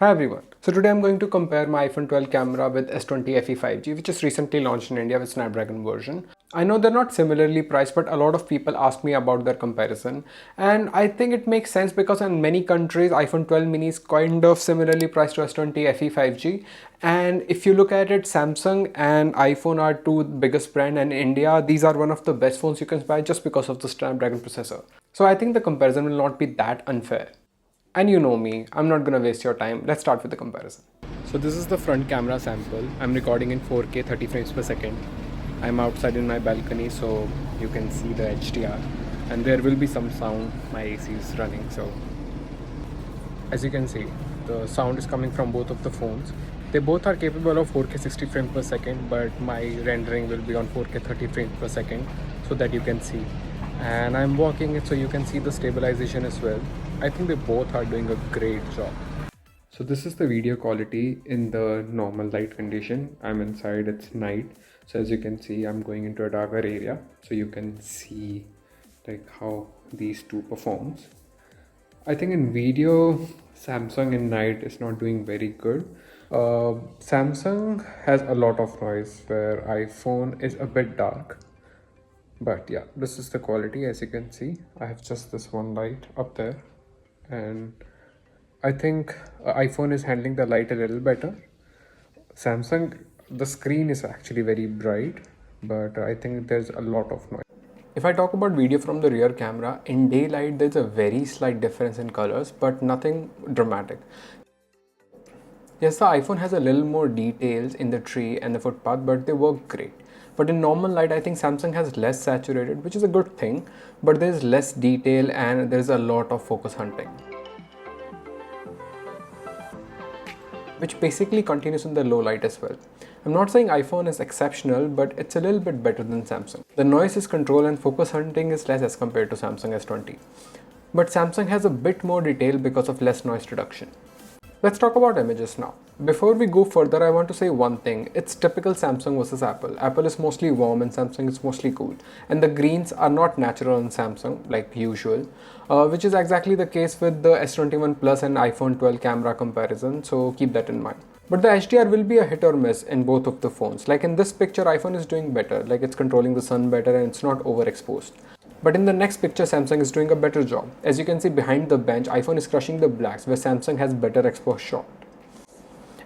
Hi everyone. So today I'm going to compare my iPhone 12 camera with S20 FE 5G, which is recently launched in India with Snapdragon version. I know they're not similarly priced, but a lot of people ask me about their comparison. And I think it makes sense because in many countries, iPhone 12 mini is kind of similarly priced to S20 FE 5G. And if you look at it, Samsung and iPhone are two biggest brands, and in India, these are one of the best phones you can buy just because of the Snapdragon processor. So I think the comparison will not be that unfair. And you know me, I'm not gonna waste your time. Let's start with the comparison. So this is the front camera sample. I'm recording in 4K 30 frames per second. I'm outside in my balcony so you can see the HDR. And there will be some sound. My AC is running, so as you can see, the sound is coming from both of the phones. They both are capable of 4K 60 frames per second, but my rendering will be on 4K 30 frames per second so that you can see. And I'm walking it so you can see the stabilization as well. I think they both are doing a great job. So this is the video quality in the normal light condition. I'm inside, it's night. So as you can see, I'm going into a darker area so you can see like how these two performs. I think in video, Samsung in night is not doing very good. Samsung has a lot of noise where iPhone is a bit dark. But yeah, this is the quality. As you can see, I have just this one light up there, and I think iPhone is handling the light a little better. Samsung, the screen is actually very bright, but I think there's a lot of noise. If I talk about video from the rear camera, in daylight there's a very slight difference in colors, but nothing dramatic. Yes, the iPhone has a little more details in the tree and the footpath, but they work great. But in normal light, I think Samsung has less saturated, which is a good thing, but there's less detail and there's a lot of focus hunting, which basically continues in the low light as well. I'm not saying iPhone is exceptional, but it's a little bit better than Samsung. The noise is controlled and focus hunting is less as compared to Samsung S20. But Samsung has a bit more detail because of less noise reduction. Let's talk about images now. Before we go further, I want to say one thing. It's typical Samsung versus Apple. Apple is mostly warm and Samsung is mostly cool. And the greens are not natural in Samsung like usual, which is exactly the case with the S21 Plus and iPhone 12 camera comparison, so keep that in mind. But the HDR will be a hit or miss in both of the phones. Like in this picture, iPhone is doing better, like it's controlling the sun better and it's not overexposed. But in the next picture, Samsung is doing a better job. As you can see behind the bench, iPhone is crushing the blacks where Samsung has better exposed shot.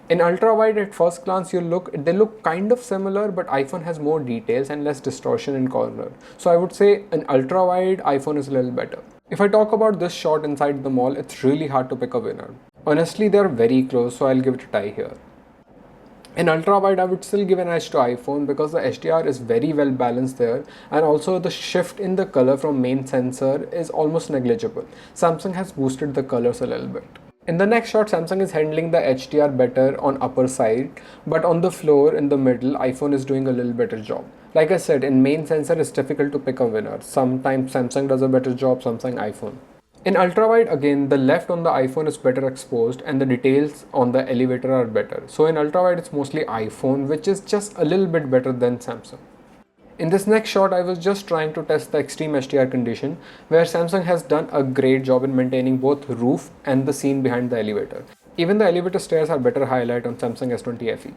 In ultra wide at first glance they look kind of similar, but iPhone has more details and less distortion in corner. So I would say an ultra wide iPhone is a little better. If I talk about this shot inside the mall, it's really hard to pick a winner. Honestly, they're very close, so I'll give it a tie here. In ultra wide, I would still give an edge to iPhone because the HDR is very well balanced there, and also the shift in the color from main sensor is almost negligible. Samsung has boosted the colors a little bit. In the next shot, Samsung is handling the HDR better on upper side, but on the floor in the middle, iPhone is doing a little better job. Like I said, in main sensor, it's difficult to pick a winner. Sometimes Samsung does a better job, sometimes iPhone. In ultrawide, again, the left on the iPhone is better exposed and the details on the elevator are better. So in ultrawide, it's mostly iPhone, which is just a little bit better than Samsung. In this next shot, I was just trying to test the extreme HDR condition, where Samsung has done a great job in maintaining both roof and the scene behind the elevator. Even the elevator stairs are better highlight on Samsung S20 FE.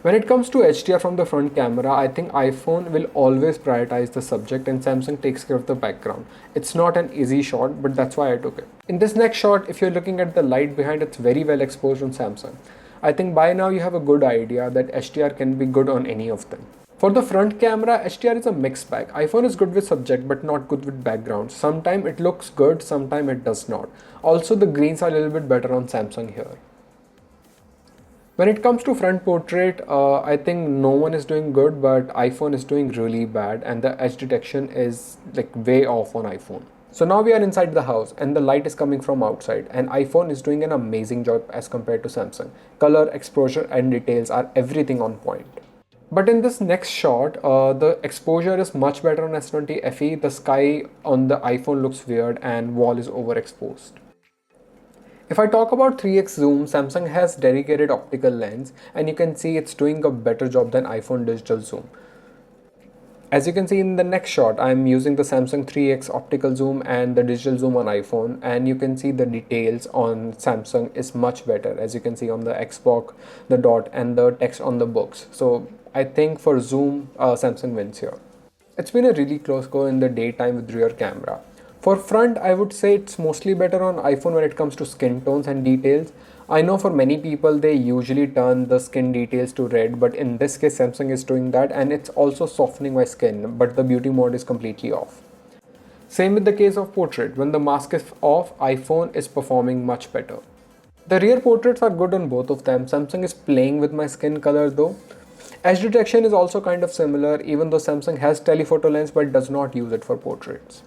When it comes to HDR from the front camera, I think iPhone will always prioritize the subject and Samsung takes care of the background. It's not an easy shot, but that's why I took it. In this next shot, if you're looking at the light behind, it's very well exposed on Samsung. I think by now you have a good idea that HDR can be good on any of them. For the front camera, HDR is a mixed bag. iPhone is good with subject but not good with background. Sometimes it looks good, sometimes it does not. Also, the greens are a little bit better on Samsung here. When it comes to front portrait, I think no one is doing good, but iPhone is doing really bad and the edge detection is like way off on iPhone. So now we are inside the house and the light is coming from outside and iPhone is doing an amazing job as compared to Samsung. Color, exposure and details are everything on point. But in this next shot, the exposure is much better on S20 FE, the sky on the iPhone looks weird and wall is overexposed. If I talk about 3x zoom, Samsung has dedicated optical lens and you can see it's doing a better job than iPhone digital zoom. As you can see in the next shot, I'm using the Samsung 3x optical zoom and the digital zoom on iPhone, and you can see the details on Samsung is much better, as you can see on the Xbox, the dot and the text on the books. So I think for zoom, Samsung wins here. It's been a really close call in the daytime with rear camera. For front, I would say it's mostly better on iPhone when it comes to skin tones and details. I know for many people they usually turn the skin details to red, but in this case Samsung is doing that, and it's also softening my skin, but the beauty mode is completely off. Same with the case of portrait. When the mask is off, iPhone is performing much better. The rear portraits are good on both of them. Samsung is playing with my skin color though. Edge detection is also kind of similar, even though Samsung has telephoto lens but does not use it for portraits.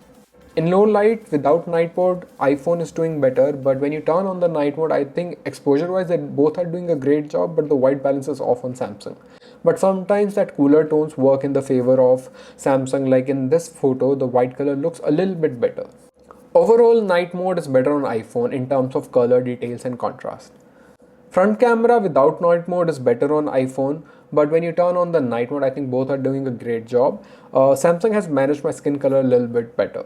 In low light without night mode, iPhone is doing better, but when you turn on the night mode, I think exposure wise they both are doing a great job, but the white balance is off on Samsung. But sometimes that cooler tones work in the favor of Samsung, like in this photo, the white color looks a little bit better. Overall, night mode is better on iPhone in terms of color, details and contrast. Front camera without night mode is better on iPhone, but when you turn on the night mode, I think both are doing a great job. Samsung has managed my skin color a little bit better.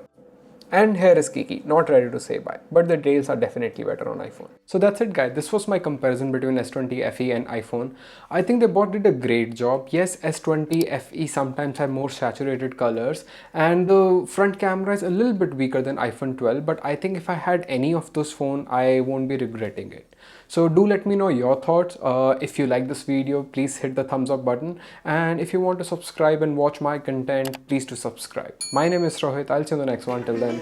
And here is Kiki, not ready to say bye, but the details are definitely better on iPhone. So that's it guys, this was my comparison between S20 FE and iPhone. I think they both did a great job. Yes, S20 FE sometimes have more saturated colors and the front camera is a little bit weaker than iPhone 12, but I think if I had any of those phones, I won't be regretting it. So do let me know your thoughts. If you like this video, please hit the thumbs up button, and if you want to subscribe and watch my content, please do subscribe. My name is Rohit. I'll see you in the next one. Till then,